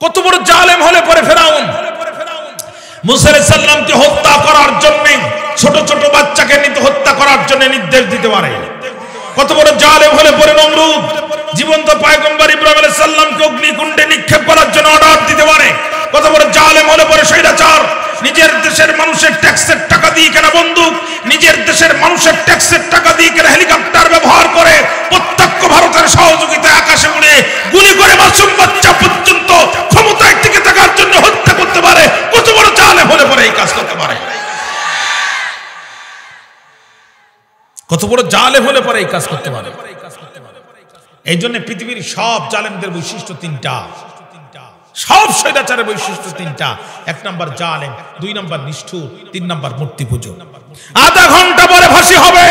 কত বড় জালেম হলে পরে ফেরাউন মুসা আলাইহিস সালামকে হত্যা করার জন্য ছোট ছোট বাচ্চাকে হত্যা করার জন্য নির্দেশ দিতে পারে। কত বড় জালেম হলে পরে নমরুদ জীবন্ত পয়গম্বর ইব্রাহিম আলাইহিস সালামকে অগ্নিকুণ্ডে নিক্ষেপ করার জন্য অর্ডার দিতে পারে। কত বড় জালেম হলে পরে স্বৈরাচার নিজের দেশের মানুষের ট্যাক্সের টাকা দিয়ে কেনা বন্দুক, নিজের দেশের মানুষের ট্যাক্সের টাকা দিয়ে কেনা হেলিকপ্টার ব্যবহার করে প্রত্যক্ষ ভারতের সহযোগিতায় আকাশে উড়ে গুলি করে মাসুম বাচ্চা পর্যন্ত ক্ষমতায় টিকে থাকার জন্য হত্যা করতে পারে। কত বড় জালেম হলে পরে এই কাজ করতে পারে। কত বড় জালেম হলে পরে এই কাজ করতে পারে। এই জন্য পৃথিবীর সব জালেমদের বৈশিষ্ট্য তিনটা, সব স্বৈরাচারের বৈশিষ্ট্য তিনটা। এক নাম্বার জালেম, দুই নাম্বার নিষ্ঠুর, তিন নাম্বার মূর্তি পূজক। আধা ঘন্টা পরে ফাঁসি হবে,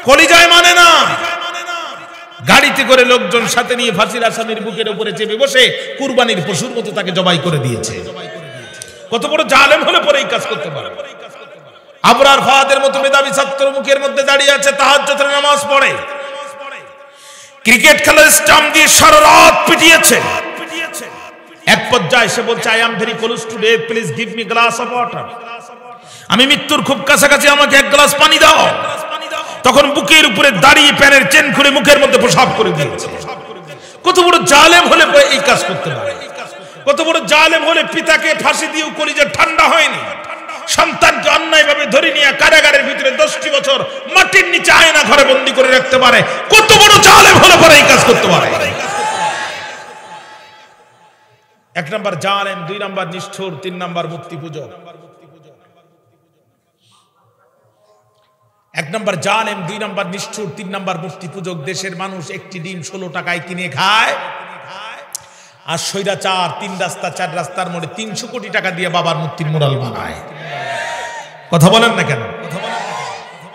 কলিজায় মানে না। গাড়িতে করে লোকজন সাথে নিয়ে ফাঁসির আসামির বুকের উপরে চেপে বসে কুরবানির পশুর মতো তাকে জবাই করে দিয়েছে। কত বড় জালেম হলে পরে এই কাজ করতে পারে। আবরার ফাহাদের মতো মেধাবী ছাত্র মুখের মধ্যে দাঁড়িয়ে আছে, তাহাজ্জুদের নামাজ পড়ে, ক্রিকেট খেলার স্টাম্প দিয়ে সারা রাত পিটিয়েছে। এক পর্যায়ে সে বলছে, I am very close to death, please give me glass of water. আমি মৃত্যুর খুব কাছাকাছি, আমাকে এক গ্লাস পানি দাও। তখন বুকের উপরে দাঁড়িয়ে প্যানের চেন খুলে মুখের মধ্যে পেশাব করে দিয়েছে। কত বড় জালেম হলে এই কাজ করতে পারে। কত বড় জালেম হলে পিতাকে ফাঁসি দিয়েও কলিজা ঠান্ডা হয়নি, সন্তানকে অন্যায়ভাবে ধরে নিয়ে কারাগারের ভিতরে 10টি বছর মাটির নিচে আয়না ঘরে বন্দী করে রাখতে পারে। কত বড় জালেম হলে পরে এই কাজ করতে পারে। এক নাম্বার জালেম, দুই নাম্বার নিষ্ঠুর, তিন নাম্বার মূর্তি পূজক। এক নাম্বার জালেম, দুই নাম্বার নিষ্ঠুর, তিন নাম্বার মূর্তি পূজক। দেশের মানুষ একটি ডিম 16 টাকায় কিনে খায়, আর স্বৈরাচার 3 রাস্তা 4 রাস্তার মোড়ে 300 কোটি টাকা দিয়ে বাবার মূর্তির মুরাল বানায়। কথা বলেন না কেন?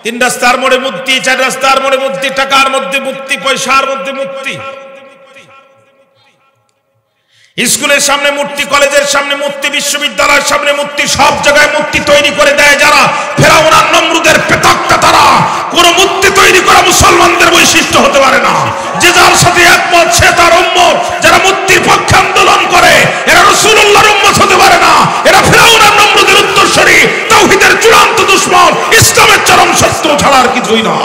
3 রাস্তার মোড়ে মূর্তি, 4 রাস্তার মোড়ে মূর্তি, টাকার মধ্যে মূর্তি, পয়সার মধ্যে মূর্তি, স্কুলের সামনে মূর্তি, কলেজের সামনে মূর্তি, বিশ্ববিদ্যালয়ের সামনে মূর্তি, সব জায়গায় মূর্তি তৈরি করে দেয় যারা। ফেরাউন আর নমরুদের প্রেতাত্মা তারা। কোন মূর্তি তৈরি করা মুসলমানদের বৈশিষ্ট্য হতে পারে না। যে যার সাথে একমত সে তার উম্মত। যারা মূর্তির পক্ষে আন্দোলন করে এরা রাসূলুল্লাহর উম্মত হতে পারে না। এরা ফেরাউন আর নমরুদের উত্তরসূরি, তাওহীদের চূড়ান্ত দুশমন, ইসলামের চরম শত্রু ছাড়া আর কিছুই না।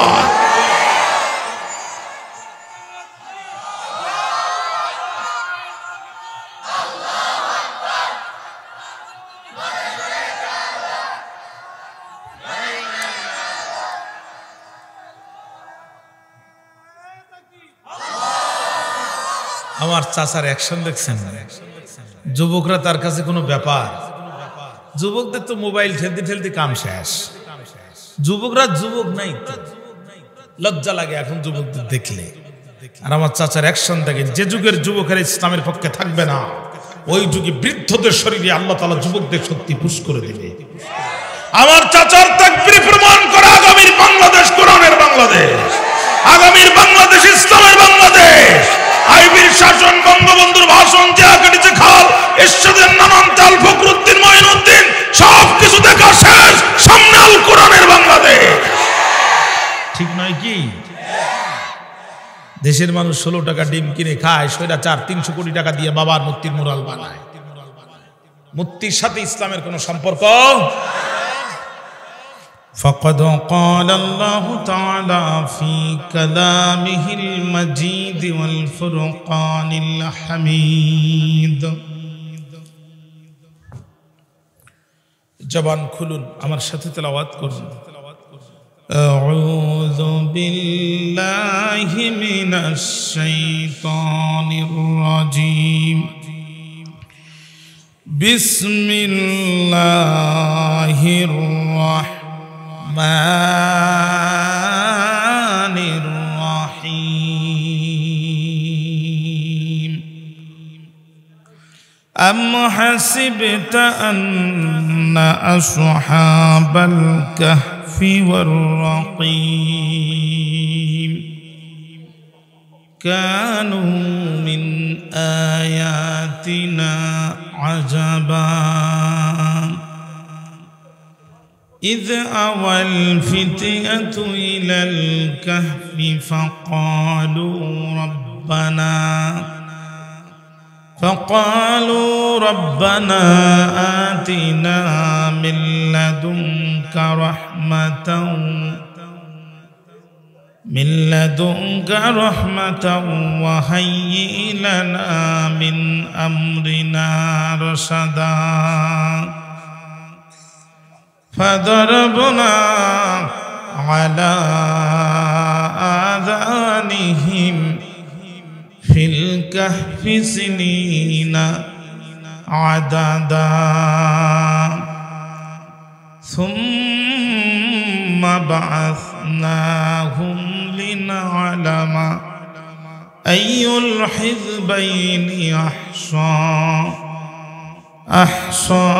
আমার চাচার অ্যাকশন দেখছেন? যুবকরা তার কাছে কোনো ব্যাপার। যুবকদের তো মোবাইল ঠেলতে ঠেলতে কাম শেষ। যুবকরা যুবক নাই, লজ্জা লাগে এখন যুবকদের দেখলে। আর আমার চাচার অ্যাকশন দেখেন, যে যুগের যুবকেরা ইসলামের পক্ষে থাকবে না ওই যুগে বৃদ্ধদের শরীরে আল্লাহ তাআলা যুবকদের শক্তি পুশ করে দেবে। আমার চাচার তাকবীর প্রমাণ করে আগামীর বাংলাদেশ কোরআনের বাংলাদেশ, আগামীর বাংলাদেশ ইসলামের বাংলাদেশ। আইবির শাসন, বঙ্গবন্ধুর ভাষণ, যে আকাটিতে খাল, এরশাদের নানান তাল, ফখরুদ্দিন, মঈনুদ্দিন, সবকিছু দেখা শেষ, সামনে আল কোরআনের বাংলাদেশ। ঠিক নয় কি? দেশের মানুষ 16 টাকা ডিম কিনে খায়, স্বৈরাচার 300 কোটি টাকা দিয়ে বাবার মূর্তির মুরাল বানায়। মূর্তির সাথে ইসলামের কোনো সম্পর্ক। فقد قال الله تعالى في كلامه المجيد والفرقان الحميد। জবান খুলুন, আমার সাথে তেলাওয়াত করুন। أعوذ بالله من الشيطان الرجيم بسم الله الرحمن الرحيم أم حسبت أن أصحاب الكهف والرقيم كانوا من آياتنا عجبا إذ أوى الفتية إلى الكهف فقالوا ربنا فقالوا ربنا آتنا من لدنك رحمة وهيئ لنا من أمرنا رشدا فضربنا على آذانهم في الكهف سنين عددا ثم بعثناهم لنعلم أي الحزبين أحصى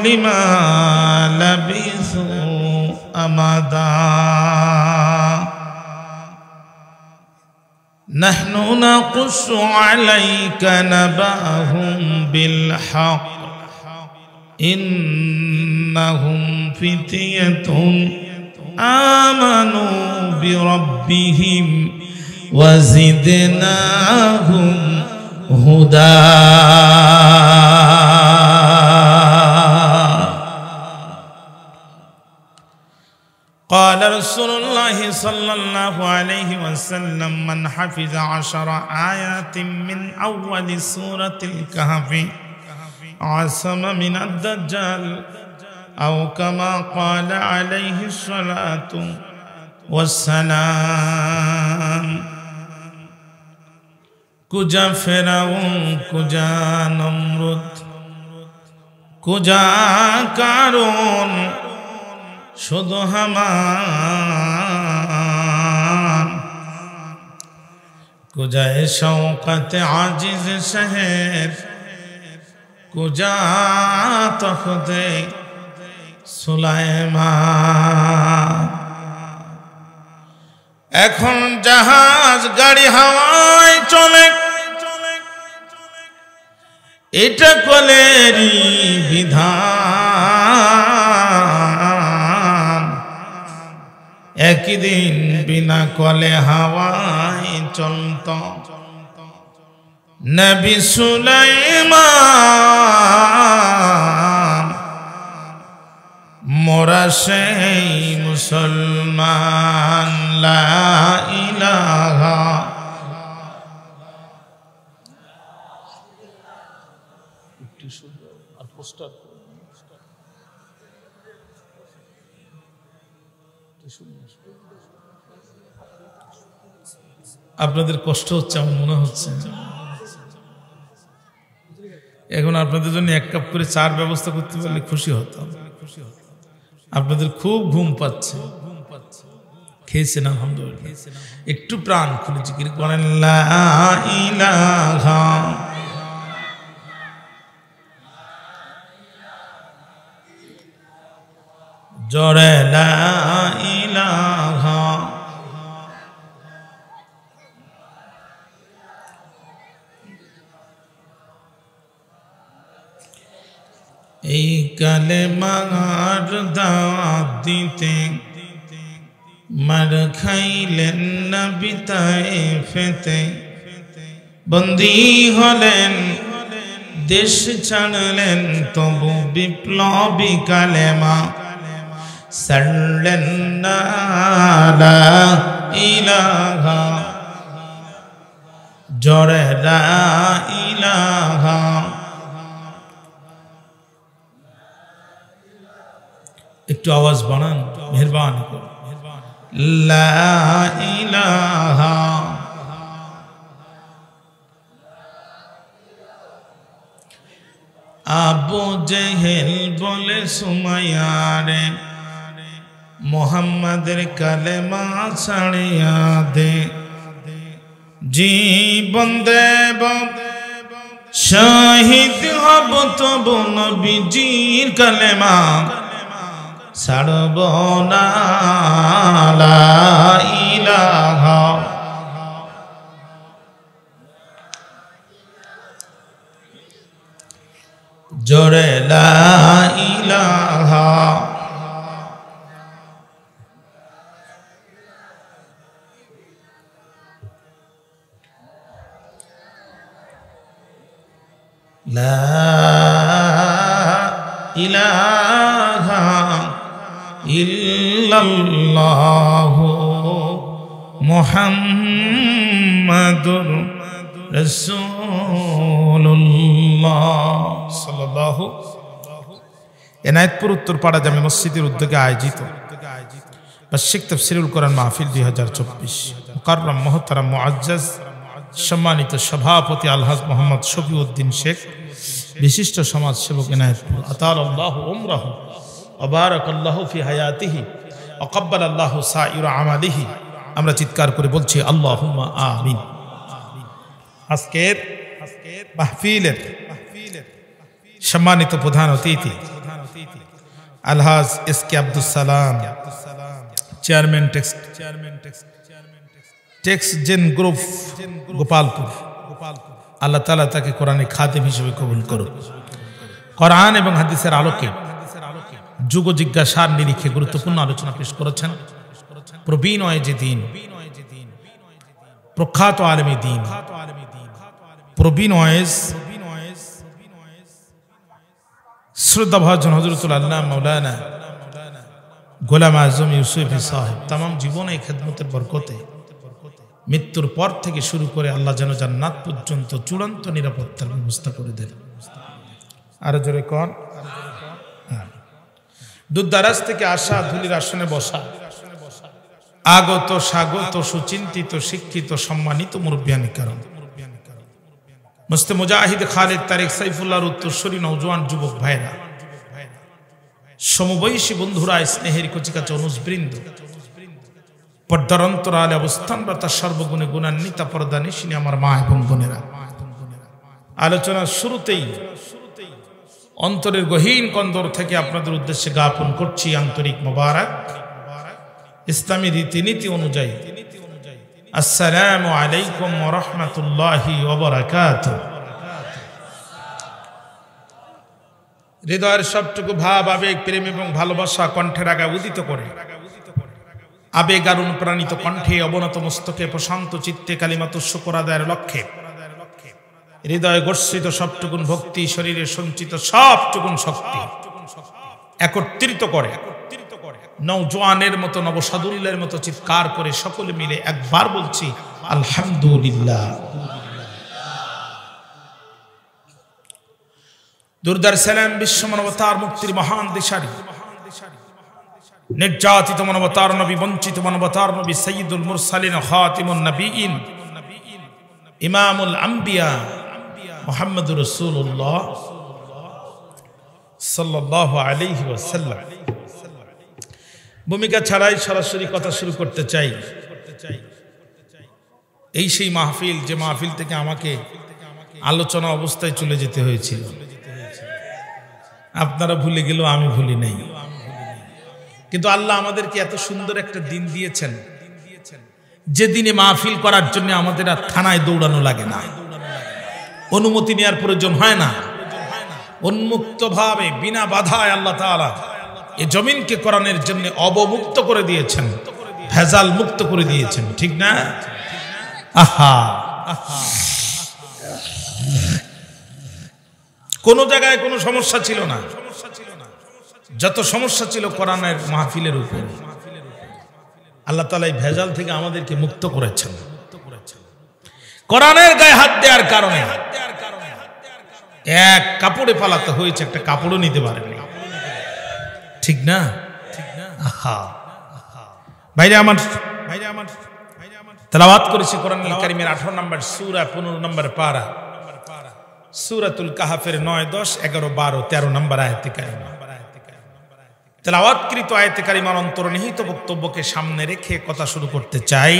لما لبثوا أمدا نحن نقص عليك نبأهم بالحق إنهم فتية آمنوا بربهم وزدناهم هدى قال رسول الله صلى الله عليه وسلم من حفظ 10 آيات من أول سورة الكهف عصم من الدجال أو كما قال عليه الصلاة والسلام কুজা ফেরাউন কুজা নমরুদ কুজা কারুন শুধু হামান কুজায় শওকতে আজিজ শহর কুজা তখতে সুলাইমান এখন জাহাজ গাড়ি হাওয়ায় চলে এটা কলেরই বিধান একদিন বিনা কলে হাওয়ায় চলত নবী সুলাইমান মোরা সেই মুসলমান লা ইলাহা আপনাদের কষ্ট হচ্ছে আমার মনে হচ্ছে এখন আপনাদের জন্য 1 কাপ করে চার ব্যবস্থা করতে পারলে খুশি হতাম আপনাদের খুব ঘুম পাচ্ছে খেয়েছেন আলহামদুলিল্লাহ একটু প্রাণ খুলে জিকির করেন লা ইলাহা জোরে লা ইলাহা এই কালেমার দাওয়াত দিতে মার খাইলেন নবী তায়েফেতে বন্দী হলেন দেশ ছাড়লেন তবু বিপ্লবী কালেমা ছাড়লেন না লা ইলাহা জোরে লা ইলাহা একটু আওয়াজ বাড়ান মেহেরবানি করে লা ইলাহা আবু জেহেল বলে সুমাইয়ারে মোহাম্মদের কালেমা ছাড়িয়া দে জীবন দেব শহীদ হব তবু নবীজির কালেমা ছাড়ব না লা ইলাহা জোরে লা ইলাহা লা ইলাহা ইল্লাল্লাহু মুহাম্মাদুর রাসূলুল্লাহ সাল্লাল্লাহু। এনায়েতপুর উত্তরপাড়া জামে মসজিদের উদ্যোগে আয়োজিত বার্ষিক তাফসীরুল কোরআন মাহফিল 2024 মুকাররম মুহতারাম মুআজ্জাজ সম্মানিত সভাপতি আলহাজ মোহাম্মদ শফিউদ্দিন শেখ, বিশিষ্ট সমাজ সেবক এনায়েতপুর, আতালাল্লাহু উমরাহু ওয়া বারাকাল্লাহু ফি হায়াতিহি ওয়া কাব্বালাল্লাহু সাইরা আমালিহি। আমরা চিৎকার করে বলছি আল্লাহুম্মা আমিন। আজকের মাহফিলের সম্মানিত প্রধান অতিথি আলহাজ S K Abdus Salam, chairman Tex Gen group Gopalpur. আল্লাহ তাআলা তাকে কোরআনে খাদেম হিসেবে কবুল করুন। কোরআন এবং হাদিসের আলোকে যুগ জিজ্ঞাসার নিরিখে গুরুত্বপূর্ণ আলোচনা পেশ করেছেন প্রবীণ ওয়াইজে দ্বীন, প্রখ্যাত আলেমে দ্বীন, প্রবীণ ওয়াইজ শ্রদ্ধাভাজন হযরতুল আল্লাহ মাওলানা গোলাম আজম ইউসুফী সাহেব। তামাম জীবনে এই খেদমতের বরকতে মৃত্যুর পর থেকে শুরু করে আল্লাহ যেন জান্নাত পর্যন্ত চূড়ান্ত নিরাপত্তার ব্যবস্থা করে দেন। আরো জোরে কর। দূরদারাজ থেকে আসা, ধুলির আসনে বসা, আগত স্বাগত সুচিন্তিত শিক্ষিত সম্মানিত মুরব্বিয়ানি কারণ, মুস্তে মুজাহিদ খালেদ তারেক সাইফুল্লাহর উত্তরসূরি নওজোয়ান যুবক ভাইরা, সমবয়সী বন্ধুরা, স্নেহের কচিকাচা অনুজবৃন্দ, পর্দার অন্তরালে অবস্থানরত সর্বগুণে গুণান্বিতা পর্দানিশিনী আমার মা এবং বোনেরা, আলোচনার শুরুতেই অন্তরের গহীন কন্দর থেকে আপনাদের উদ্দেশ্যে জ্ঞাপন করছি আন্তরিক মোবারক ইসলামী রীতিনীতি অনুযায়ী আসসালামু আলাইকুম ওয়া রাহমাতুল্লাহি ওয়া বারাকাতুহু। হৃদয়ের সবটুকু ভাব, আবেগ, প্রেম এবং ভালোবাসা কণ্ঠের আগা উদিত করে আবেগ আর অনুপ্রাণিত কণ্ঠে অবনত মস্তকে প্রশান্ত চিত্তে কালিমাতুশ শুকর আদায়ের লক্ষ্যে হৃদয়ে গর্ষিত সবটুকুন ভক্তি, শরীরে সঞ্চিত সবটুকুন শক্তি একত্রিত করে নওজোয়ানের মতো নবসাদুল্যের মতো চিৎকার করে সকলে মিলে একবার বলছি আলহামদুলিল্লাহ। দুরদার সালাম বিশ্ব মানবতার মুক্তির মহান দিশারি, নির্যাতিত মানবতার নবী, বঞ্চিত মানবতার নবী, সাইয়্যিদুল মুরসালিন, খাতিমুন নবিয়্যিন, ইমামুল আম্বিয়া মুহাম্মদুর রাসূলুল্লাহ সাল্লাল্লাহু আলাইহি ওয়াসাল্লাম। ভূমিকা ছাড়াই সরাসরি কথা শুরু করতে চাই। এই সেই মাহফিল, যে মাহফিল থেকে আমাকে আলোচনা অবস্থায় চলে যেতে হয়েছিল। আপনারা ভুলে গেলেও আমি ভুলি নাই। কিন্তু আল্লাহ আমাদেরকে এত সুন্দর একটা দিন দিয়েছেন, যে দিনে মাহফিল করার জন্য আমাদের আর থানায় দৌড়ানো লাগে না, অনুমতি নেওয়ার প্রয়োজন হয় না। উন্মুক্ত ভাবে বিনা বাধায় আল্লাহ তাআলা এই জমিনকে কোরআনের জন্য অবমুক্ত করে দিয়েছেন, ভেজাল মুক্ত করে দিয়েছেন, ঠিক না? আহা, কোন জায়গায় কোনো সমস্যা ছিল না। যত সমস্যা ছিল কোরআনের মাহফিলের উপর, আল্লাহ তাআলা এই ভেজাল থেকে আমাদেরকে মুক্ত করেছেন। কোরআনের গায়ে হাত দেওয়ার কারণে এক কাপড়ে পালাতে হয়েছে, একটা কাপড়ও নিতে পারেনি, ঠিক না? আহা, ভাইরা আমার, তেলাওয়াত করেছি কোরআনুল কারীমের 18 নম্বর সূরা 15 নম্বর পারা, সূরাতুল কাহফের 9, 10, 11, 12, 13 নম্বর আয়াতে কারিমা। তেলাওয়াতকৃত আয়াতে কারিমার অন্তর্নিহিত বক্তব্যকে সামনে রেখে কথা শুরু করতে চাই।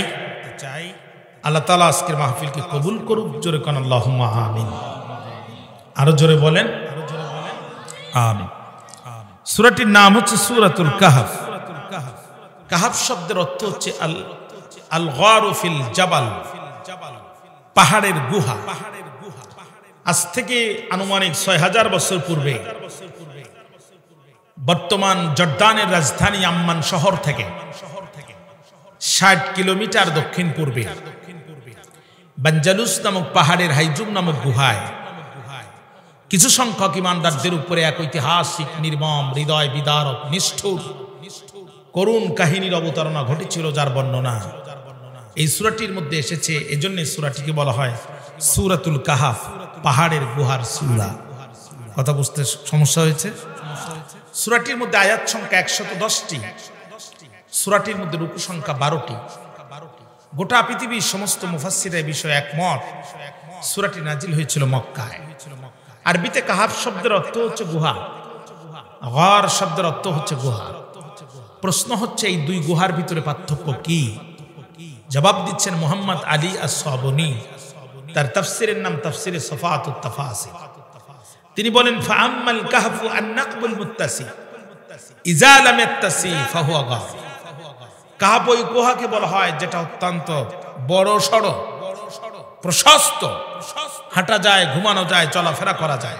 আল্লাহ তাআলা আজকের মাহফিলকে কবুল করুক। জোরে কোন আল্লাহুম্মা আমিন। আরো জোরে বলেন আমিন। সূরাটির নাম হচ্ছে সূরাতুল কাহফ। কাহফ শব্দের অর্থ হচ্ছে আল গারু ফিল জাবাল, পাহাড়ের গুহা। আজ থেকে আনুমানিক 6000 বছর পূর্বে বর্তমান জর্দানের রাজধানী আম্মান শহর থেকে 60 কিলোমিটার দক্ষিণ পূর্বে বানজালুস নামক পাহাড়ের হাইজুম নামক গুহায় কিছু সংখ্যক ইমানদারদের উপরে এক ঐতিহাসিক নির্মম হৃদয় বিদারক নিষ্ঠুর করুণ কাহিনীর অবতারণা ঘটেছিল, যার বর্ণনা এই সূরাটির মধ্যে এসেছে। এজন্য সূরাটিকে বলা হয় সূরাতুল কাহাফ, পাহাড়ের গুহার সূরা। কথা বুঝতে সমস্যা হয়েছে? সূরাটির মধ্যে আয়াত সংখ্যা 110টি, সূরাটির মধ্যে রুকু সংখ্যা 12টি। গোটা পৃথিবীর সমস্ত মুফাসসিরের বিষয়ে একমত, সূরাটি নাজিল হয়েছিল মক্কায়। আরবিতে কাহাফ শব্দের অর্থ হচ্ছে গুহা, গর শব্দের অর্থ হচ্ছে গুহা। প্রশ্ন হচ্ছে এই দুই গুহার ভিতরে পার্থক্য কি? জবাব দিচ্ছেন মুহাম্মদ আলী আস-সাবুনী, তার তাফসিরের নাম তাফসিরে সফাতুত তাফাসির। তিনি বলেন ফাআম্মাল কাহফু আন-নাকবুল মুত্তাসি ইযা লাম ইয়াত্তাসি ফাহুয়া গার। কাহাফ ওই গুহাকে বলা হয় যেটা অত্যন্ত বড় সড়ো, প্রশস্ত, হাঁটা যায়, ঘুমানো যায়, চলাফেরা করা যায়।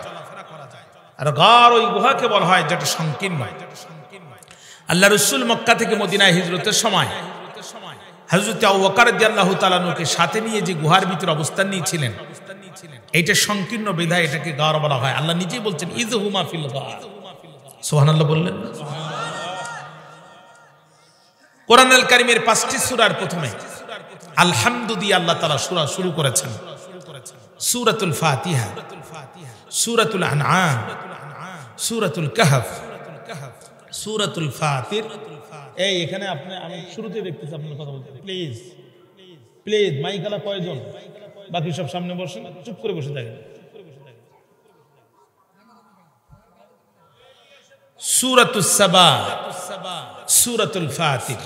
আর গার ওই গুহাকে বলা হয় যেটা সংকীর্ণ। আল্লাহ রাসূল মক্কা থেকে মদিনায় হিজরতের সময় হযরত আবু বকর রাদিয়াল্লাহু তাআলা নুকে সাথে নিয়ে যে গুহার ভিতরে অবস্থান নিয়েছিলেন, এইটা সংকীর্ণ বিধায় এটাকে গার বলা হয়। আল্লাহ নিজেই বলছেন ইযহুমা ফিল গার। সুবহানাল্লাহ বললেন। কোরআনুল কারীমের 5টি সূরার প্রথমে আলহামদু দিয়ে আল্লাহ তাআলা সূরা শুরু করেছেন। সূরাতুল ফাতিহা, সূরাতুল আনআম, সূরাতুল কাহফ, সূরাতুল ফাতির। এই এখানে আপনি, আমি শুরুতে দেখতেছি আপনার কথা বলতে, প্লিজ প্লিজ মাইকালা কয়জন, বাকি সব সামনে বসেন, চুপ করে বসে থাকেন। সূরাতুস সাবা, সূরাতুল ফাতির,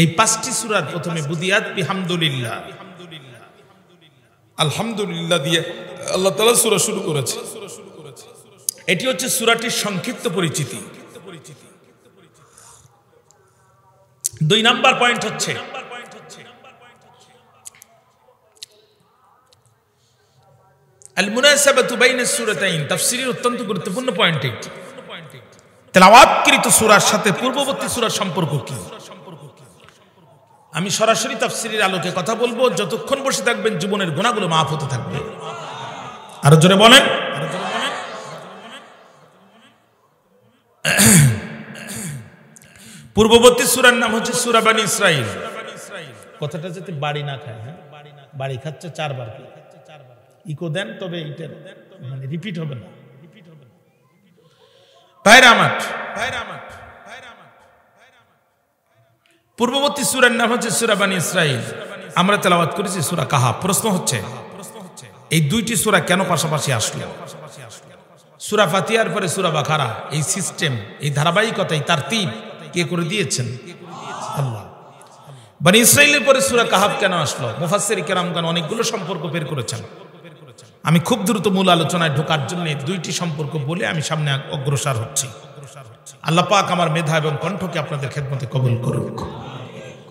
এই 5টি সূরার প্রথমে বুদিয়াত বিহামদুলিল্লাহ, আলহামদুলিল্লাহ দিয়ে আল্লাহ তাআলা সূরা শুরু করেছে। এটি হচ্ছে সূরাটির সংক্ষিপ্ত পরিচিতি। 2 নাম্বার পয়েন্ট হচ্ছে আল মুনাসাবাতু বাইনাস সূরাতাইন। তাফসীরের অত্যন্ত গুরুত্বপূর্ণ পয়েন্ট এটি। তেলাওয়াতকৃত সূরার সাথে পূর্ববর্তী সূরার সম্পর্ক কি? আমি সরাসরি তাফসীরের আলোকে কথা বলবো। যতক্ষণ বসে থাকবেন জীবনের গুনাহগুলো মাফ হতে থাকবে। আরো জোরে বলেন। পূর্ববর্তী সূরার নাম হচ্ছে সূরা বনী ইসরাঈল। কথাটা যাতে বাড়ি না খায়, হ্যাঁ, বাড়ি খাচ্ছে 4 বার, ইকো দেন, তবে এটা মানে রিপিট হবে না। ভাইরা আমার, পূর্ববর্তী সূরার নাম হচ্ছে সূরা বনী ইসরাঈল। আমরা তেলাওয়াত করেছি সূরা কাহাফ। প্রশ্ন হচ্ছে এই 2টি সূরা কেন পাশাপাশি আসলো? সূরা ফাতিহার পরে সূরা বাকারা, এই সিস্টেম, এই ধারাবাহিকতা, এই তারতিব কে করে দিয়েছেন? আল্লাহ। বনী ইসরাঈলের পরে সূরা কাহাফ কেন আসলো? মুফাসসির কিরামগণ অনেকগুলো সম্পর্ক বের করেছেন। আমি খুব দ্রুত মূল আলোচনায় ঢোকার জন্য 2টি সম্পর্ক বলে আমি সামনে অগ্রসর হচ্ছি। আল্লাহ পাক আমার মেধা এবং কণ্ঠকে আপনাদের খেদমতে কবুল করুক।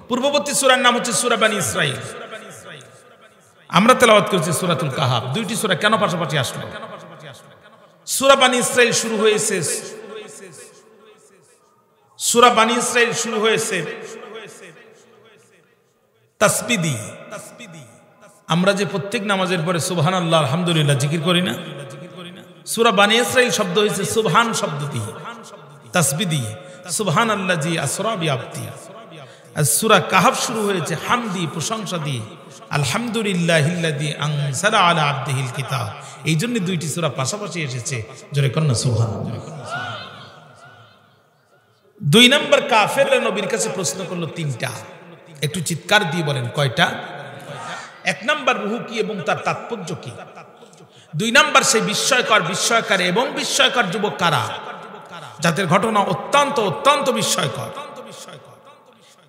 পূর্ববর্তী সূরার নাম হচ্ছে সূরা বনী ইসরাঈল। আমরা তেলাওয়াত করেছি সূরাতুল কাহাফ। 2টি সূরা কেন পাশাপাশি আসলো? সূরা বনী ইসরাঈল শুরু হয়েছে, সূরা বনী ইসরাঈল শুরু হয়েছে তাসবিহ দিয়ে। আমরা যে প্রত্যেক নামাজের পরে সুবহানাল্লাহ আলহামদুলিল্লাহ জিকির করি না, সূরা বনী ইসরাঈল শব্দ হয়েছে সুবহান শব্দ দিয়ে, তাসবিহ দিয়ে, সুবহানাল্লাযী আসরা বিআবদি। আর সূরা কাহাফ শুরু হয়েছে হামদি, প্রশংসা দিয়ে, আলহামদুলিল্লাহিল্লাযী আনজালা আলা আবদিহিল কিতাব। এই জন্য 2টি সূরা পাশাপাশি এসেছে। জোরে কন্না সুবহানাল্লাহ। 2 নম্বর কাফেররা নবীর কাছে প্রশ্ন করলো 3টা। একটু চিৎকার দিয়ে বলেন কয়টা? 1 নম্বর রূহ কি এবং তার তাৎপর্য কি? 2 নম্বর সেই বিস্ময়কর এবং বিস্ময়কর যুবক কারা, যাদের ঘটনা অত্যন্ত অত্যন্ত বিস্ময়কর।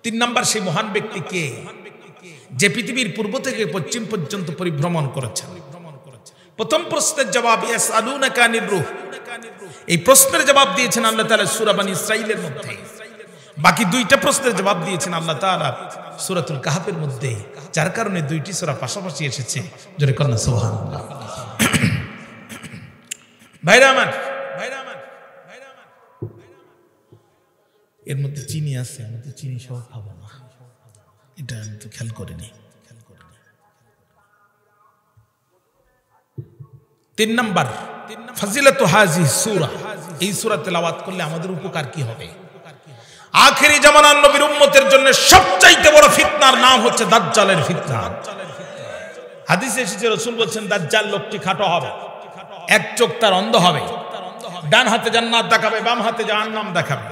3 নম্বর সেই মহান ব্যক্তি কে, যে পৃথিবীর পূর্ব থেকে পশ্চিম পর্যন্ত পরিভ্রমণ করেছেন। প্রথম প্রশ্নের জবাব ইয়াসআলুনাকা আনির রূহ, এই প্রশ্নের জবাব দিয়েছেন আল্লাহ তাআলা সূরা বনী ইসরাঈলের মধ্যে। বাকি 2টা প্রশ্নের জবাব দিয়েছেন আল্লাহ তাআলা সূরাতুল কাহাফের মধ্যে, যার কারণে 2টি সূরা পাশাপাশি এসেছে। জোরে কন্না সুবহানাল্লাহ। ভাইরা আমার, এর মধ্যে চিনি আছে, আমি তো চিনি সহ খাবো না, এটা আমি তো খেয়াল করিনি। 3 নম্বর ফাজিলাতু হাযিহি সূরা, এই সূরা তেলাওয়াত করলে আমাদের উপকার কি হবে? আখেরি জামানার নবীর উম্মতের জন্য সবচাইতে বড় ফিতনার নাম হচ্ছে দাজ্জালের ফিতনা। হাদিসে এসেছে, রাসূল বলেছেন দাজ্জাল লোকটি খাটো হবে, এক চোখ তার অন্ধ হবে, ডান হাতে জান্নাত দেখাবে, বাম হাতে জাহান্নাম দেখাবে।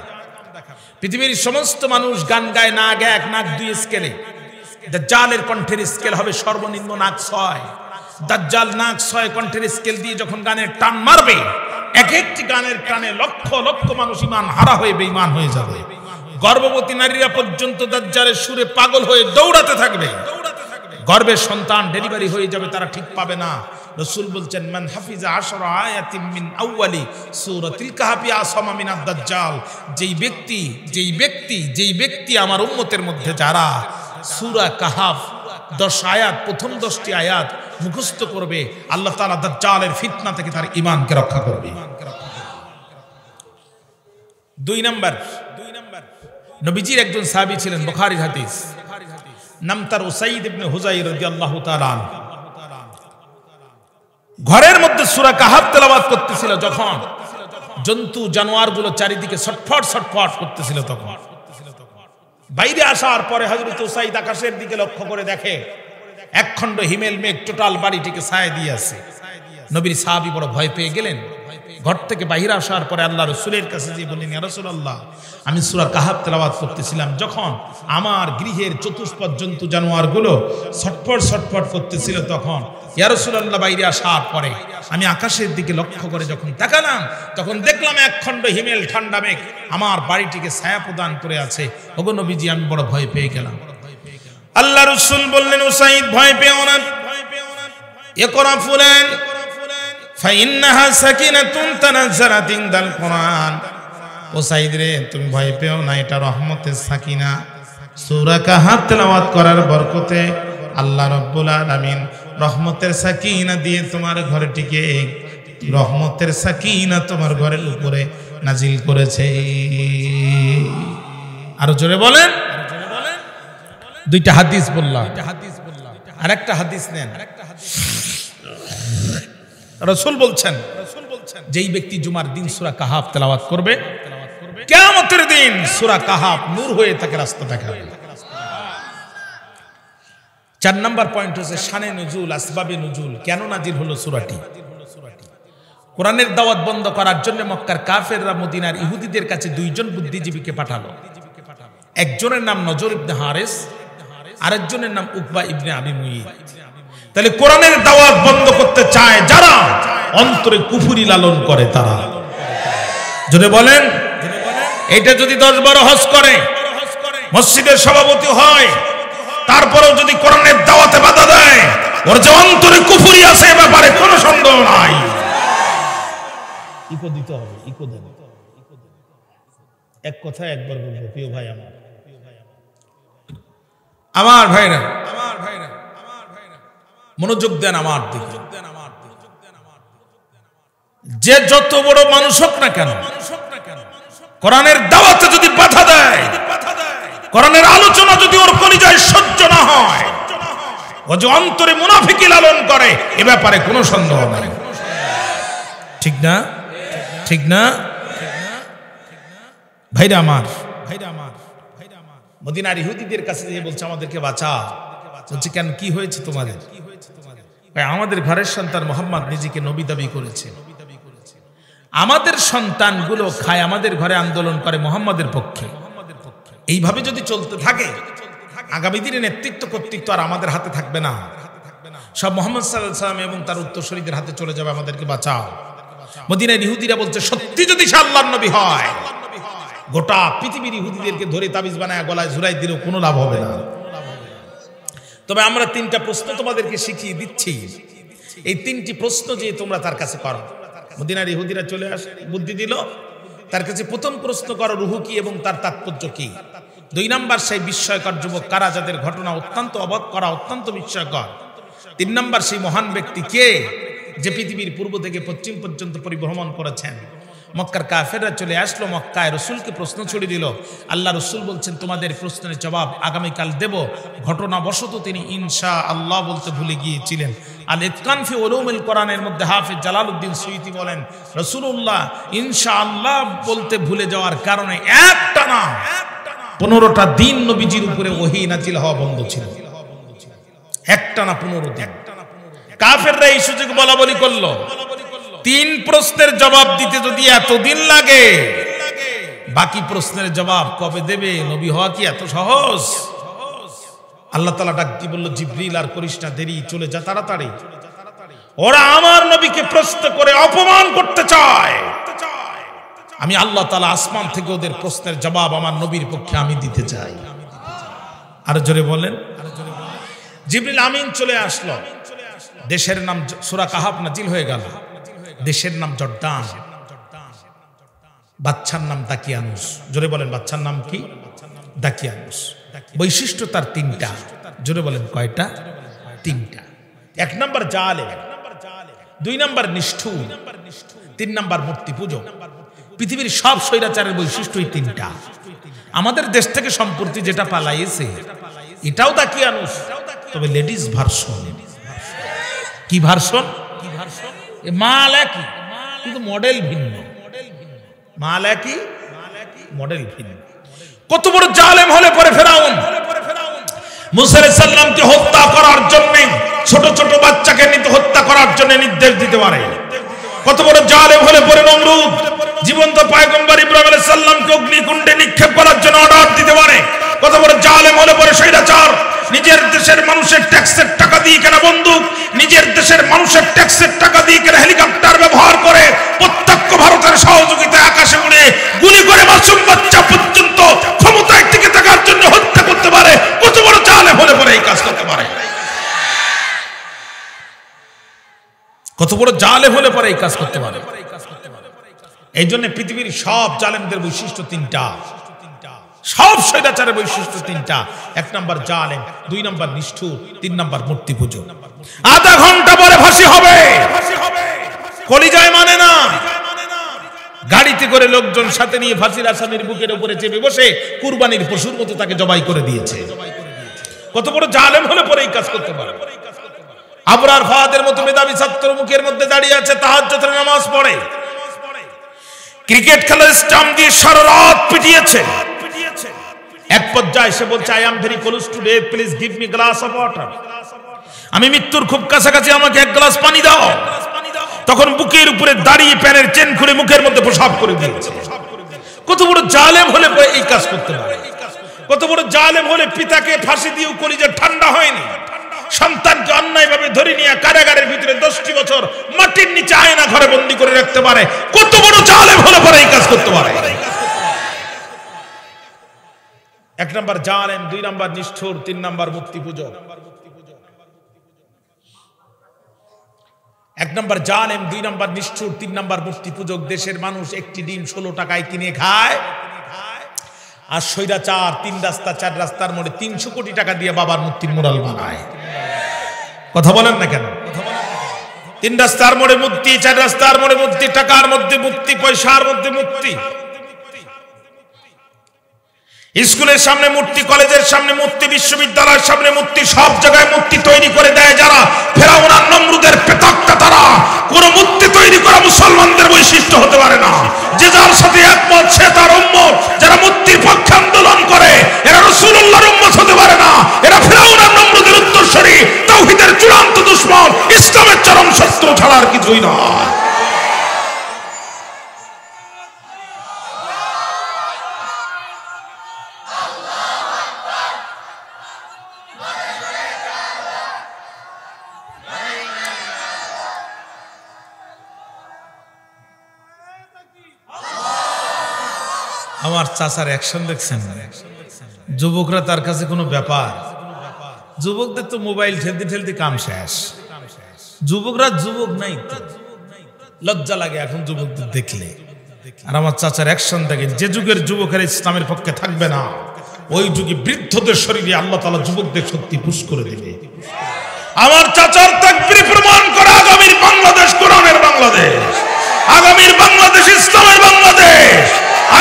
পৃথিবীর সমস্ত মানুষ গান গায় নাক এক নাক দুই স্কেলে, দাজ্জালের কণ্ঠের স্কেল হবে সর্বনিম্ন নাক 6। দাজ্জাল নাক 6 কণ্ঠের স্কেল দিয়ে যখন গানের টান মারবে, এক একটি গানের টানে লক্ষ লক্ষ মানুষ ঈমান হারা হয়ে বেঈমান হয়ে যাবে। গর্ভবতী নারীরা পর্যন্ত দাজ্জালের সুরে পাগল হয়ে দৌড়াতে থাকবে। গর্ভের সন্তান ডেলিভারি হয়ে যাবে, তারা ঠিক পাবে না। রাসূল বলছেন মান হাফিজা 10 আয়াতিন মিন আউয়ালি সূরাতিল কাহফি আসামা মিনাদ দাজ্জাল, যেই ব্যক্তি আমার উম্মতের মধ্যে যারা সূরা কাহফ 10 আয়াত, প্রথম 10টি আয়াত মুখস্থ করবে, আল্লাহ তাআলা দাজ্জালের ফিতনা থেকে তার ঈমানকে রক্ষা করবে। 2 নাম্বার, নবীজির একজন সাহাবী ছিলেন, বুখারীর হাদিস, নাম তার উসাইদ ইবনে হুযাইর রাদিয়াল্লাহু তাআলা। ঘরের মধ্যে সূরা কাহফ তেলাওয়াত করতেছিল, যখন জন্তু জানোয়ারগুলো চারিদিকে ছটফট ছটফট করতেছিল, তখন বাইরে আসার পরে হযরত উসাইদ আকাশের দিকে লক্ষ্য করে দেখে একখণ্ড হিমেল মেঘ টোটাল বাড়িটিকে ছায়া দিয়ে আছে। নবীর সাহাবী বড় ভয় পেয়ে গেলেন। ঘর থেকে বাইরে আসার পরে আল্লাহ রাসূলের কাছে গিয়ে বললেন, ইয়া রাসূলুল্লাহ, আমি সূরা কাহফ তেলাওয়াত করতেছিলাম, যখন আমার গৃহের চতুষ্পদ জন্তু জানোয়ারগুলো ছটফট ছটফট করতেছিল, তখন ইয়া রাসূলুল্লাহ বাইরে আসার পরে আমি আকাশের দিকে লক্ষ্য করে যখন তাকালাম, তখন দেখলাম একখণ্ড হিমেল ঠান্ডা মেঘ আমার বাড়িটিকে ছায়া প্রদান করে আছে। ওগো নবীজি, আমি বড় ভয় পেয়ে গেলাম। আল্লাহ রাসূল বললেন, উসাইদ ভয় পেও না, ইকরা ফুলান ফাইন্নাহা সাকিনাতুন তানাজ্জালাত ইনদাল কুরআন। উসাইদ রে, তুমি ভয় পেও না, এটা রহমতের সাকিনা। সূরা কাহফ তেলাওয়াত করার বরকতে আল্লাহ রাব্বুল আলামিন রহমতের সাকিনা দিয়ে তোমার ঘরটিকে, রহমতের সাকিনা তোমার ঘরের উপরে নাজিল করেছে। আরো জোরে বলেন। 2টা হাদিস বললাম, আরেকটা হাদিস নেন। রাসূল বলছেন, যেই ব্যক্তি জুমার দিন সূরা কাহফ তেলাওয়াত করবে, কিয়ামতের দিন সূরা কাহফ নূর হয়ে তাকে রাস্তা দেখাবে। 4 নাম্বার পয়েন্ট হচ্ছে শানে নুজুল, আসবাবে নুজুল, কেন নাজিল হলো সূরাটি। কোরআনের দাওয়াত বন্ধ করার জন্য মক্কার কাফেররা মদিনার ইহুদিদের কাছে 2 জন বুদ্ধিজীবীকে পাঠালো। একজনের নাম নজর ইবনে হারিস, আরেকজনের নাম উকবা ইবনে আবি মুঈত। তাহলে কোরআনের দাওয়াত বন্ধ করতে চায় যারা, অন্তরে কুফরি লালন করে তারা। যদি বলেন, এটা যদি 10-12 হজ করে, মসজিদের সভাপতি হয়, তারপরেও যদি কোরআনের দাওয়াতে বাধা দেয়, ওর যে অন্তরে কুফরি আছে এ ব্যাপারে কোনো সন্দেহ নাই। ইকো দিতে হবে, ইকো দেন। এক কথা একবার বলবো, প্রিয় ভাই আমার ভাইরা, মনোযোগ দেন আমার দিকে। যে যত বড় মানুষ হোক না কেন, কোরআনের দাওয়াতে যদি বাধা দেয়, কোরআনের আলোচনা যদি ওর কলিজায় সহ্য না হয়, ও যে অন্তরে মুনাফিকি লালন করে এ ব্যাপারে কোনো সন্দেহ নাই। ঠিক না? ঠিক না ভাইরা আমার? মদিনার ইহুদিদের কাছে গিয়ে বলছে, আমাদেরকে বাঁচাও। বলছে, কেন, কি হয়েছে তোমাদের? আমাদের ঘরের সন্তান মুহাম্মদ নিজেকে নবী দাবি করেছে, আমাদের সন্তানগুলো খায়, আমাদের ঘরে আন্দোলন করে মুহাম্মাদের পক্ষে। এইভাবে যদি চলতে থাকে, আগামী দিনে নেতৃত্ব কর্তৃত্ব আর আমাদের হাতে থাকবে না, সব মুহাম্মদ সাল্লাল্লাহু আলাইহি ওয়াসাল্লাম এবং তার উত্তরসূরিদের হাতে চলে যাবে। আমাদেরকে বাঁচাও। মদিনার ইহুদিরা বলছে, সত্যি যদি সে আল্লাহর নবী হয়, গোটা পৃথিবীর ইহুদিদেরকে ধরে তাবিজ বানায় গলায় ঝুলাই দিলেও কোনো লাভ হবে না। তবে আমরা 3টা প্রশ্ন তোমাদেরকে শিখিয়ে দিচ্ছি, এই 3টি প্রশ্ন যে তোমরা তার কাছে করো। মদিনার ইহুদিরা চলে আসে, বুদ্ধি দিল, তার কাছে প্রথম প্রশ্ন করো, রূহ কি এবং তার তাৎপর্য কি। 2 নাম্বার, সেই বিস্ময়কর যুবক কারা, যাদের ঘটনা অত্যন্ত অবাক করা, অত্যন্ত বিস্ময়কর। 3 নাম্বার, সেই মহান ব্যক্তি কে, যে পৃথিবীর পূর্ব থেকে পশ্চিম পর্যন্ত পরিভ্রমণ করেছেন, মক্কার কাফেররা চলে আসলো, মক্কায় রসুলকে প্রশ্ন ছড়িয়ে দিল। আল্লাহ রসুল বলছেন তোমাদের প্রশ্নের জবাব আগামীকাল দেব। ঘটনাবশত তিনি ইনশা আল্লাহ বলতে ভুলে গিয়েছিলেন। আল ইতকান ফি উলুমিল কোরআনের মধ্যে হাফেজ জালালউদ্দিন সুয়ুতি বলেন রাসূলুল্লাহ ইনশা আল্লাহ বলতে ভুলে যাওয়ার কারণে একটানা 15টা দিন নবীজির উপরে ওহী নাজিল হওয়া বন্ধ ছিল। একটানা 15 দিন কাফেররা এই সুযোগ বলাবলি করলো, 3 প্রশ্নের জবাব দিতে যদি এতদিন লাগে, বাকি প্রশ্নের জবাব কবে দেবে? নবী হওয়া কি এত সহজ? আল্লাহ তাআলা ডাক দিয়ে বলল, জিবরিল আর করিস না, দেরি, চলে যা তাড়াতাড়ি। ওরা আমার নবীকে প্রশ্ন করে অপমান করতে চায়, আমি আল্লাহ তাআলা আসমান থেকে ওদের প্রশ্নের জবাব আমার নবীর পক্ষে আমি দিতে চাই। আর জোরে বলেন। জিবরিল আমিন চলে আসলো। দেশের নাম সূরা কাহাফ নাজিল হয়ে গেল। দেশের নাম জর্দান, বাচ্চার নাম দাকিয়ানুস। জোরে বলেন, বাচ্চার নাম কি? দাকিয়ানুস। বৈশিষ্ট্য তার 3টা। জোরে বলেন, কয়টা? 3টা। 1 নম্বর জালেম, 2 নম্বর নিষ্ঠুর, 3 নম্বর মূর্তি পূজক। পৃথিবীর সব স্বৈরাচারের বৈশিষ্ট্য এই 3টা। আমাদের দেশ থেকে সম্প্রতি যেটা পালাইছে এটাও দাকিয়ানুস, তবে লেডিস ভার্সন। কি ভার্সন? মাল একই কিন্তু মডেল ভিন্ন। মাল একই, মডেল ভিন্ন। কত বড় জালেম হলে পরে ফেরাউন মুসা আলাইহিস সালামকে হত্যা করার জন্য, ছোট ছোট বাচ্চাকে নিতে হত্যা করার জন্য নির্দেশ দিতে পারে। কত বড় জালেম হলে পরে নমরুদ জীবন্ত পয়গম্বর ইব্রাহিম আলাইহিস সালামকে অগ্নিকুণ্ডে নিক্ষেপ করার জন্য অর্ডার দিতে পারে। কত বড় জালেম হলে পরে স্বৈরাচার নিজের দেশের মানুষের ট্যাক্সের টাকা দিয়ে কেনা বন্দুক, নিজের দেশের মানুষের ট্যাক্সের টাকা দিয়ে কেনা হেলিকপ্টার ব্যবহার করে প্রত্যক্ষ ভারতের সহযোগিতায় আকাশে উড়ে গুলি করে মাসুম বাচ্চা পর্যন্ত ক্ষমতায় টিকে থাকার জন্য হত্যা করতে পারে। কত বড় জালেম হলে পরে এই কাজ করতে পারে? কত বড় জালেম হলে পরে এই কাজ করতে পারে? এই জন্য পৃথিবীর সব জালেমদের বৈশিষ্ট্য 3টা, সব স্বৈরাচারের বৈশিষ্ট্য 3টা। 1 নম্বর জালেম, 2 নম্বর নিষ্ঠুর, 3 নম্বর মূর্তি পূজক। আধা ঘন্টা পরে ফাঁসি হবে, কলিজায় মানে না। গাড়িতে করে লোকজন সাথে নিয়ে ফাঁসির আসামির বুকের উপরে চেপে বসে কুরবানির পশুর মতো তাকে জবাই করে দিয়েছে। কত বড় জালেম হলে পরে এই কাজ করতে পারে? আবরার ফাহাদের মতো মেধাবী ছাত্র মুখের মধ্যে দাঁড়িয়ে আছে, তাহাজ্জুদের নামাজ পড়ে, ক্রিকেট খেলার স্টাম্প দিয়ে সারা রাত পিটিয়েছে। এক পর্যায়ে সে বলছে, I am very close to death, please give me glass of water. আমি মৃত্যুর খুব কাছাকাছি, আমাকে 1 গ্লাস পানি দাও। তখন বুকের উপরে দাঁড়িয়ে প্যানের চেন খুলে মুখের মধ্যে পেশাব করে দিয়েছে। কত বড় জালেম হলে এই কাজ করতে পারে? কত বড় জালেম হলে পিতাকে ফাঁসি দিয়েও কলিজা ঠান্ডা হয়নি, সন্তানকে অন্যায়ভাবে ধরে নিয়ে কারাগারের ভিতরে 10টি বছর মাটির নিচে আয়না ঘরে বন্দী করে রাখতে পারে? কত বড় জালেম হলে পরে এই কাজ করতে পারে? 1 নম্বর জালেম, 2 নম্বর নিষ্ঠুর, 3 নম্বর মূর্তি পূজক। 1 নম্বর জালেম, 2 নম্বর নিষ্ঠুর, 3 নম্বর মূর্তি পূজক। দেশের মানুষ একটি ডিম 16 টাকায় কিনে খায়, আর স্বৈরাচার 3 রাস্তা 4 রাস্তার মোড়ে 300 কোটি টাকা দিয়ে বাবার মূর্তির মুরাল বানায়। কথা বলেন না কেন? 3 রাস্তার মোড়ে মূর্তি, 4 রাস্তার মোড়ে মূর্তি, টাকার মধ্যে মূর্তি, পয়সার মধ্যে মূর্তি, স্কুলের সামনে মূর্তি, কলেজের সামনে মূর্তি, বিশ্ববিদ্যালয়ের সামনে মূর্তি, সব জায়গায় মূর্তি তৈরি করে দেয় যারা। ফেরাউন আর নমরুদের প্রেতাত্মা তারা। কোন মূর্তি তৈরি করা মুসলমানদের বৈশিষ্ট্য হতে পারে না। যে যার সাথে একমত সে তার উম্মত। যারা মূর্তির পক্ষে আন্দোলন করে এরা রাসূলুল্লাহর উম্মত হতে পারে না। এরা ফেরাউন আর নমরুদের উত্তরসূরি, তাওহীদের চূড়ান্ত দুশমন, ইসলামের চরম শত্রু ছাড়া আর কিছুই নয়। আমার চাচার অ্যাকশন দেখছেন? যুবকরা তার কাছে কোনো ব্যাপার। যুবকদের তো মোবাইল ঠেলতে ঠেলতে কাম শেষ। যুবকরা যুবক নাই তো, লজ্জা লাগে এখন যুবকদের দেখলে। আর আমার চাচার অ্যাকশন দেখেন, যে যুগের যুবকের ইসলামের পক্ষে থাকবে না, ওই যুগে বৃদ্ধদের শরীরে আল্লাহ তাআলা যুবকদের শক্তি পুশ করে দেবে। আমার চাচার তাকবীর প্রমাণ করে আগামীর বাংলাদেশ কোরআনের বাংলাদেশ, আগামীর বাংলাদেশ ইসলামের বাংলাদেশ।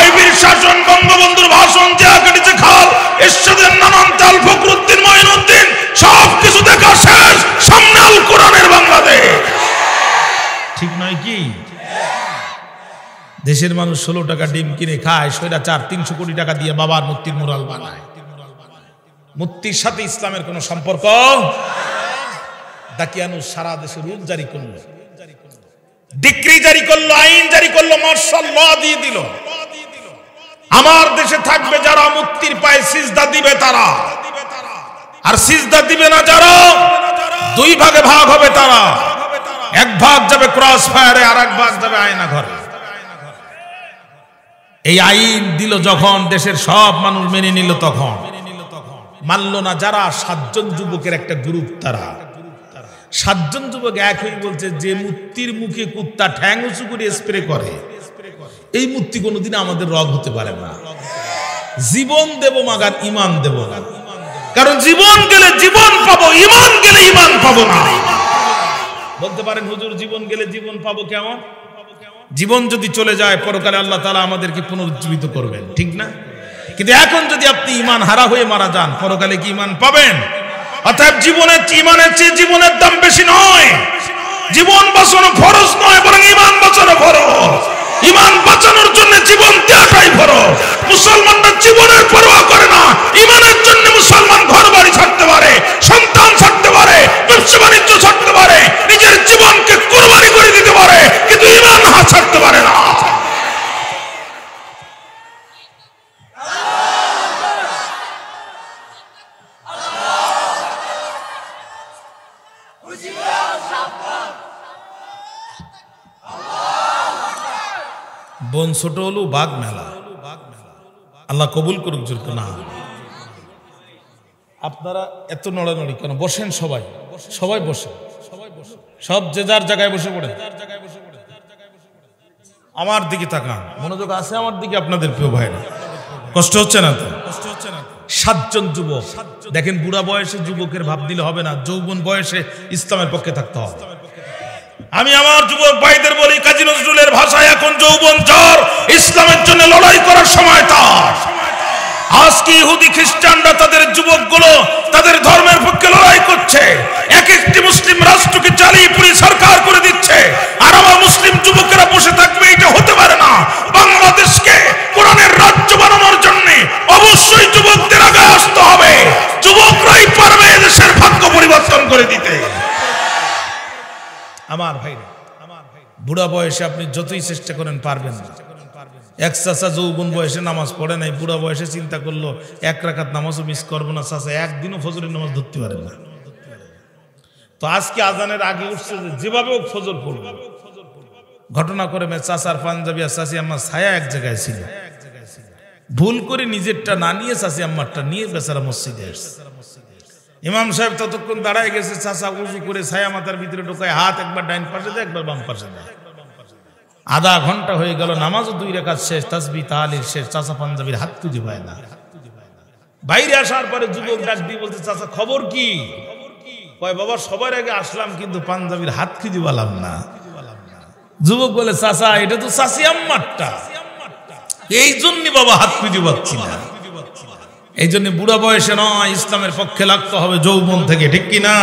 সাহেবের শাসন, বঙ্গবন্ধুর ভাষণ, জিয়া কেটেছে খাল, এরশাদের নানান চাল, ফখরুদ্দিন, মঈনুদ্দিন, সবকিছু দেখা শেষ, সামনে আল কোরআনের বাংলাদেশ। ঠিক নয় কি? দেশের মানুষ 16 টাকা ডিম কিনে খায়, স্বৈরাচার 300 কোটি টাকা দিয়ে বাবার মূর্তির মুরাল বানায়। মূর্তির সাথে ইসলামের কোন সম্পর্ক? দাকিয়ানুস সারা দেশে রুল জারি করলো, ডিক্রি জারি করলো, আইন জারি করলো, মার্শাল ল দিয়ে দিল। আমার দেশে থাকবে যারা মূর্তির পায়ে সিজদা দিবে তারা, আর সিজদা দিবে না যারা, 2 ভাগে ভাগ হবে তারা। 1 ভাগ যাবে ক্রস ফায়ারে, আর 1 ভাগ যাবে আয়না ঘরে। এই আইন দিল যখন, দেশের সব মানুষ মেনে নিল, তখন মানল না যারা 7 জন যুবকের একটা গ্রুপ, তারা 7 জন যুবক এক হয়ে বলছে, যে মূর্তির মুখে কুত্তা ঠ্যাং উঁচু করে স্প্রে করে, এই মূর্তি কোনোদিন আমাদের রগ হতে পারে না। জীবন দেব মাগার ইমান দেব না, কারণ জীবন গেলে জীবন পাবো, ইমান গেলে ইমান পাবো না। বলতে পারেন হুজুর, জীবন গেলে জীবন পাবো কেমন? জীবন যদি চলে যায় পরকালে আল্লাহ তাআলা আমাদেরকে পুনরুজ্জীবিত করবেন, ঠিক না? কিন্তু এখন যদি আপনি ইমান হারা হয়ে মারা যান, পরকালে কি ইমান পাবেন? অতএব জীবনের ইমানের চেয়ে জীবনের দাম বেশি নয়। জীবন বাঁচানো ফরজ নয়, বরং ইমান বাঁচানো ফরজ। ইমান বাঁচানোর জন্য জীবন দেওয়াটাই ফরজ। মুসলমানরা জীবনের পরোয়া করে না। ইমানের জন্য মুসলমান ঘর বাড়ি ছাড়তে পারে, সন্তান ছাড়তে পারে, ব্যবসা বাণিজ্য ছাড়তে পারে, নিজের জীবনকে কুরবানি করে দিতে পারে, কিন্তু ইমান ছাড়তে পারে না। বোন ছোট হলো বাঘ মেলা, আল্লাহ কবুল করুক। জোর না, আপনারা এত নড়ানড়ি কেন? বসেন, সবাই সবাই বসে, সব যে যার জায়গায় বসে পড়ে। আমার দিকে তাকান, মনোযোগ আছে আমার দিকে আপনাদের প্রিয় ভাইরা। কষ্ট হচ্ছে না তো? 7 জন যুবক দেখেন, বুড়া বয়সে যুবকের ভাব দিলে হবে না, যৌবন বয়সে ইসলামের পক্ষে থাকতে হবে। আমি আমার যুবক ভাইদের বলি, কাজী নজরুলের ভাষায়, এখন যৌবন জ্বর, ইসলামের জন্য লড়াই করার সময় তার। আজকে ইহুদি খ্রিস্টানরা তাদের যুবকগুলো তাদের ধর্মের পক্ষে লড়াই করছে, এক একটি মুসলিম রাষ্ট্রকে জ্বালিয়ে পুড়িয়ে সরকার করে দিচ্ছে, আর আমার মুসলিম যুবকেরা বসে থাকবে, এটা হতে পারে না। বাংলাদেশকে কোরআনের রাজ্য বানানোর জন্য অবশ্যই যুবকদের আগে আসতে হবে। যুবকরাই পারবে দেশের ভাগ্য পরিবর্তন করে দিতে। আমার ভাইরা, বুড়া বয়সে আপনি যতই চেষ্টা করেন পারবেন না। এক চাচা যৌবন বয়সে নামাজ পড়ে নাই, বুড়া বয়সে চিন্তা করলো 1 রাকাত নামাজও মিস করবো না, চাচা একদিনও ফজরের নামাজ ধরতে পারে না। তো আজকে আজানের আগে উঠছে, যেভাবে হোক ফজর পড়বে। ঘটনা করে চাচার পাঞ্জাবি আর চাচি আম্মার ছায়া এক জায়গায় ছিল, ভুল করে নিজেরটা না নিয়ে চাচি আম্মারটা নিয়ে বেচারা মসজিদে আসছে। ইমাম সাহেব ততক্ষণ দাঁড়ায় গেছে, চাচা উজু করে ছায়া মাথার ভিতরে ঢোকায়, হাত একবার ডাইন পাশে দেয়, একবার বাম পাশে দেয়। আধা ঘন্টা হয়ে গেল, নামাজও 2 রাকাত শেষ, তাসবিহ তাহলিল শেষ, চাচা পাঞ্জাবির হাত খুঁজে পায় না। বাইরে আসার পরে যুবক ডাক দিয়ে বলছে, চাচা খবর কি? কয়, বাবা সবার আগে আসলাম, কিন্তু পাঞ্জাবির হাত খুঁজে পেলাম না। যুবক বলে, চাচা এটা তো চাচি আম্মারটা, এই জন্য বাবা হাত খুঁজে পাচ্ছি না। এই জন্য বুড়া বয়সে নয়, ইসলামের পক্ষে লাগতে হবে যৌবন থেকে, ঠিক কিনা?